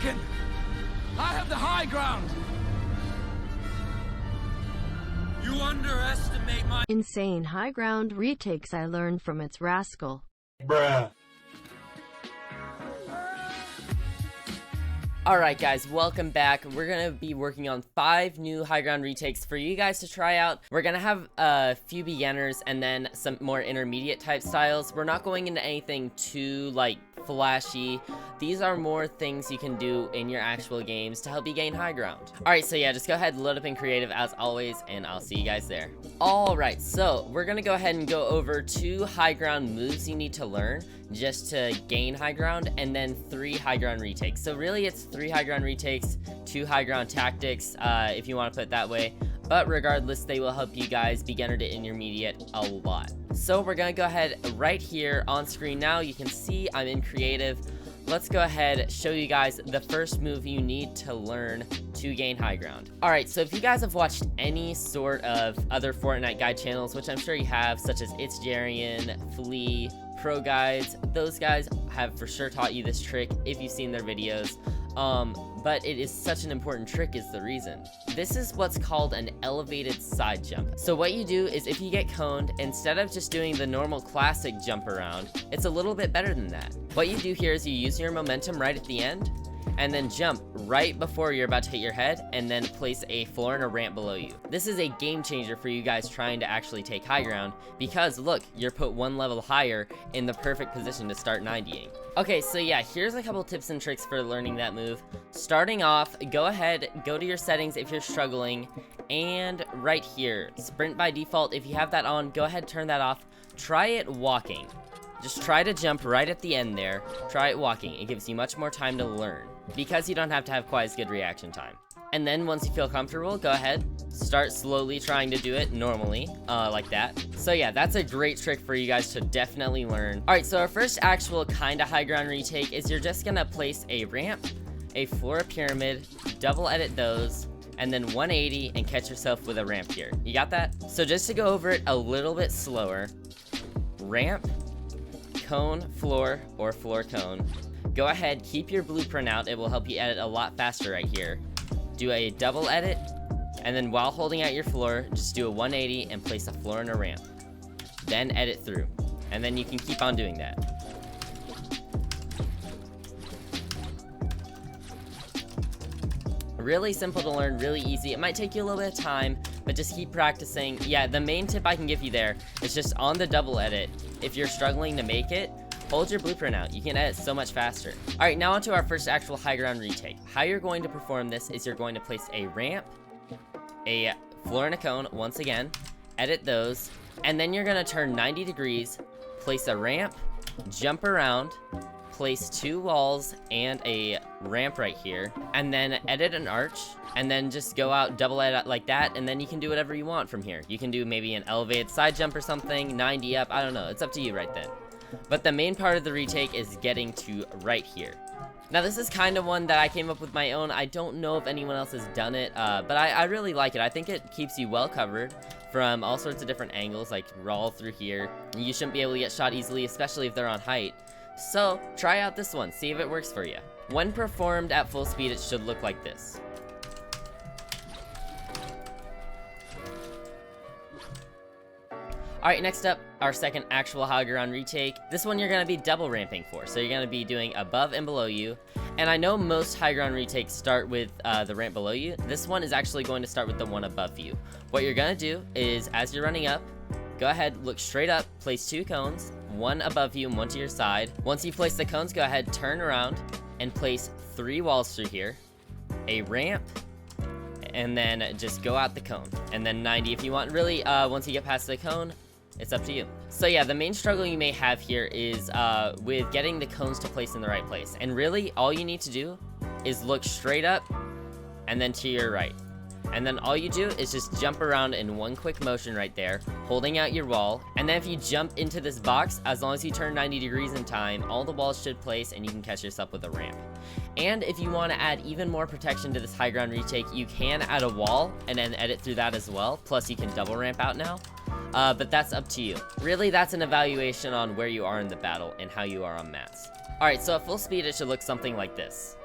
mistaken. I have the high ground. You underestimate my insane high ground retakes I learned from its Rascal. Bruh. Alright guys, welcome back. We're gonna be working on 5 new high ground retakes for you guys to try out. We're gonna have a few beginners and then some more intermediate type styles. We're not going into anything too like flashy. These are more things you can do in your actual games to help you gain high ground. Alright, so yeah, just go ahead and load up in creative as always, and I'll see you guys there. Alright, so we're gonna go ahead and go over 2 high ground moves you need to learn just to gain high ground, and then 3 high ground retakes. So really it's 3 high ground retakes, 2 high ground tactics, if you want to put it that way. But regardless, they will help you guys, beginner to intermediate, a lot. So we're gonna go ahead right here on screen now. You can see I'm in creative. Let's go ahead, show you guys the first move you need to learn to gain high ground. Alright, so if you guys have watched any sort of other Fortnite guide channels, which I'm sure you have, such as It's Jarian, Flea, Pro Guides, those guys have for sure taught you this trick if you've seen their videos. But it is such an important trick is the reason. This is what's called an elevated side jump. So what you do is if you get coned, instead of just doing the normal classic jump around, it's a little bit better than that. What you do here is you use your momentum right at the end, and then jump right before you're about to hit your head, and then place a floor and a ramp below you. This is a game changer for you guys trying to actually take high ground, because look, you're put 1 level higher in the perfect position to start 90ing. Okay, so yeah, here's a couple tips and tricks for learning that move. Starting off, go ahead, go to your settings if you're struggling, and right here, sprint by default, if you have that on, go ahead, turn that off. Try it walking. Just try to jump right at the end there. Try it walking. It gives you much more time to learn, because you don't have to have quite as good reaction time. And then once you feel comfortable, go ahead, start slowly trying to do it normally, like that. So yeah, that's a great trick for you guys to definitely learn. Alright, so our first actual kind of high ground retake is you're just gonna place a ramp, a floor pyramid, double edit those, and then 180 and catch yourself with a ramp here. You got that? So just to go over it a little bit slower, ramp, cone, floor, or floor cone. Go ahead, keep your blueprint out, it will help you edit a lot faster right here. Do a double edit, and then while holding out your floor, just do a 180 and place a floor and a ramp. Then edit through, and then you can keep on doing that. Really simple to learn, really easy. It might take you a little bit of time, but just keep practicing. Yeah, the main tip I can give you there is just on the double edit, if you're struggling to make it, hold your blueprint out. You can edit so much faster. Alright, now onto our first actual high ground retake. How you're going to perform this is you're going to place a ramp, a floor and a cone, once again, edit those, and then you're going to turn 90 degrees, place a ramp, jump around, place 2 walls and a ramp right here, and then edit an arch, and then just go out, double edit like that, and then you can do whatever you want from here. You can do maybe an elevated side jump or something, 90 up, I don't know, it's up to you right then. But the main part of the retake is getting to right here. Now this is kind of one that I came up with my own. I don't know if anyone else has done it, but I really like it. I think it keeps you well covered from all sorts of different angles, like roll through here. You shouldn't be able to get shot easily, especially if they're on height. So try out this one, see if it works for you. When performed at full speed, it should look like this. Alright, next up, our second actual high ground retake. This one you're going to be double ramping for, so you're going to be doing above and below you. And I know most high ground retakes start with the ramp below you. This one is actually going to start with the one above you. What you're going to do is, as you're running up, go ahead, look straight up, place 2 cones, 1 above you and 1 to your side. Once you place the cones, go ahead, turn around, and place 3 walls through here, a ramp, and then just go out the cone, and then 90 if you want. Really, once you get past the cone, it's up to you. So yeah, the main struggle you may have here is with getting the cones to place in the right place. And really, all you need to do is look straight up and then to your right. And then all you do is just jump around in one quick motion right there, holding out your wall. And then if you jump into this box, as long as you turn 90 degrees in time, all the walls should place and you can catch yourself with a ramp. And if you want to add even more protection to this high ground retake, you can add a wall and then edit through that as well. Plus you can double ramp out now. But that's up to you. Really, that's an evaluation on where you are in the battle and how you are on mats. Alright, so at full speed it should look something like this.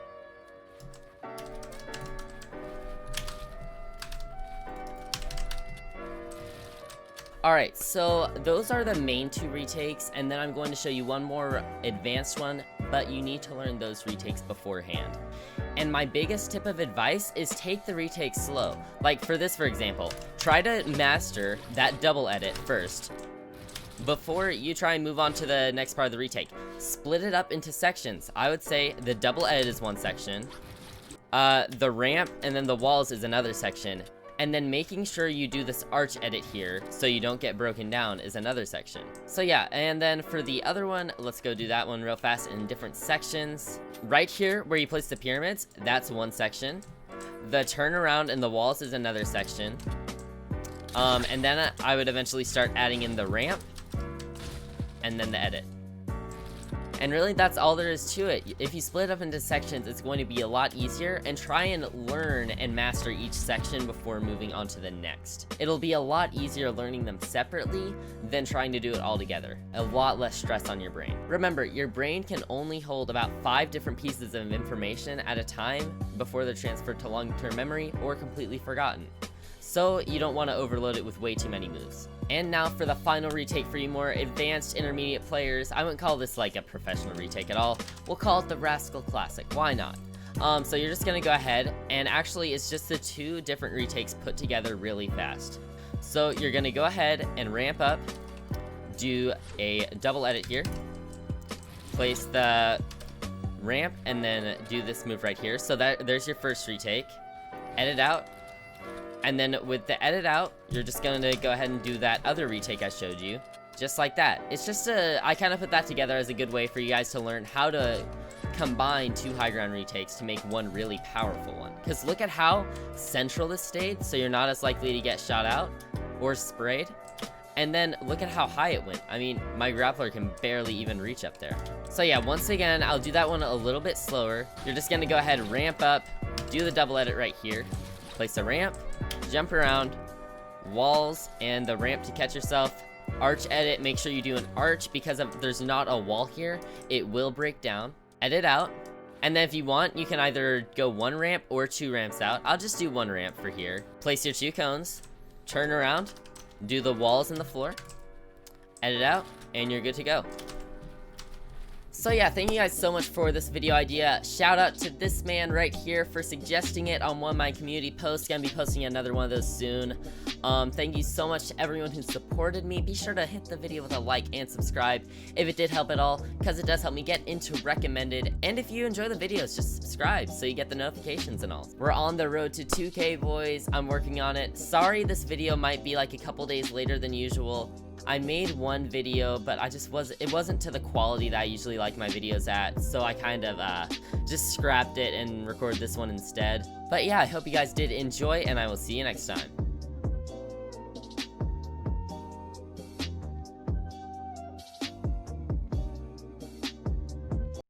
Alright, so those are the main 2 retakes, and then I'm going to show you one more advanced one, but you need to learn those retakes beforehand. And my biggest tip of advice is take the retake slow. Like for this, for example, try to master that double edit first before you try and move on to the next part of the retake. Split it up into sections. I would say the double edit is one section, the ramp and then the walls is another section, and then making sure you do this arch edit here so you don't get broken down is another section. So yeah, and then for the other one, let's go do that one real fast in different sections. Right here where you place the pyramids, that's one section. The turnaround and the walls is another section. And then I would eventually start adding in the ramp and then the edit. And really, that's all there is to it. If you split it up into sections, it's going to be a lot easier, and try and learn and master each section before moving on to the next. It'll be a lot easier learning them separately than trying to do it all together. A lot less stress on your brain. Remember, your brain can only hold about 5 different pieces of information at a time before they're transferred to long-term memory or completely forgotten. So you don't want to overload it with way too many moves. And now for the final retake for you more advanced intermediate players. I wouldn't call this like a professional retake at all. We'll call it the Rascal Classic. Why not? So you're just gonna go ahead, and actually it's just the 2 different retakes put together really fast. So you're gonna go ahead and ramp up, do a double edit here, place the ramp, and then do this move right here. So there's your first retake. Edit out. And then with the edit out, you're just going to go ahead and do that other retake I showed you. Just like that. It's just I kind of put that together as a good way for you guys to learn how to combine 2 high ground retakes to make one really powerful one. Because look at how central this stayed, so you're not as likely to get shot out or sprayed. And then look at how high it went. I mean, my grappler can barely even reach up there. So yeah, once again, I'll do that one a little bit slower. You're just going to go ahead and ramp up, do the double edit right here, place a ramp, jump around, walls, and the ramp to catch yourself. Arch edit, make sure you do an arch because there's not a wall here. It will break down. Edit out. And then if you want, you can either go 1 ramp or 2 ramps out. I'll just do 1 ramp for here. Place your 2 cones, turn around, do the walls and the floor, edit out, and you're good to go. So yeah, thank you guys so much for this video idea. Shout out to this man right here for suggesting it on one of my community posts. Gonna be posting another one of those soon. Thank you so much to everyone who supported me. Be sure to hit the video with a like and subscribe if it did help at all, because it does help me get into recommended. And if you enjoy the videos, just subscribe so you get the notifications and all. We're on the road to 2K, boys. I'm working on it. Sorry this video might be like a couple days later than usual. I made one video, but it wasn't to the quality that I usually like my videos at, so I kind of just scrapped it and recorded this one instead. But yeah, I hope you guys did enjoy, and I will see you next time.